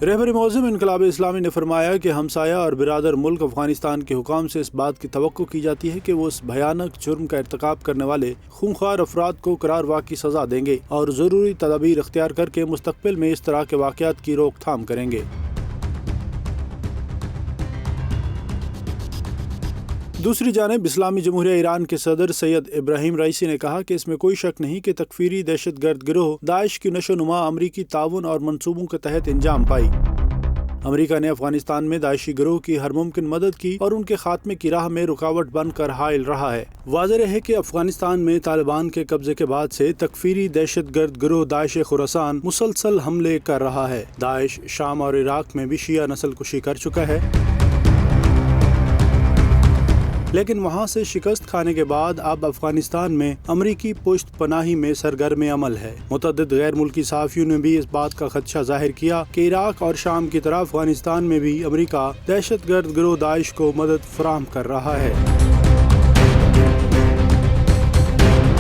رہبر معظم انقلاب اسلامی نے فرمایا کہ ہمسایہ اور برادر ملک افغانستان کے حکام سے اس بات کی توقع کی جاتی ہے کہ وہ اس بھیانک جرم کا ارتکاب کرنے والے خونخوار افراد کو قرار واقعی سزا دیں گے اور ضروری تدابیر اختیار کر کے مستقبل میں اس طرح کے واقعات کی روک تھام کریں گے۔ دوسری جانب اسلامی جمہوریہ ایران کے صدر سید ابراہیم رئیسی نے کہا کہ اس میں کوئی شک نہیں کہ تکفیری دہشت گرد گروہ داعش کی نشو و نما امریکی تعاون اور منصوبوں کے تحت انجام پائی۔ امریکہ نے افغانستان میں داعشی گروہ کی ہر ممکن مدد کی اور ان کے خاتمے کی راہ میں رکاوٹ بن کر حائل رہا ہے۔ واضح ہے کہ افغانستان میں طالبان کے قبضے کے بعد سے تکفیری دہشت گرد گروہ داعش خراسان مسلسل حملے کر رہا ہے۔ داعش شام اور عراق میں بھی شیعہ نسل کشی کر چکا ہے، لیکن وہاں سے شکست کھانے کے بعد اب افغانستان میں امریکی پشت پناہی میں سرگرم عمل ہے۔ متعدد غیر ملکی صحافیوں نے بھی اس بات کا خدشہ ظاہر کیا کہ عراق اور شام کی طرح افغانستان میں بھی امریکہ دہشت گرد گروہ داعش کو مدد فراہم کر رہا ہے۔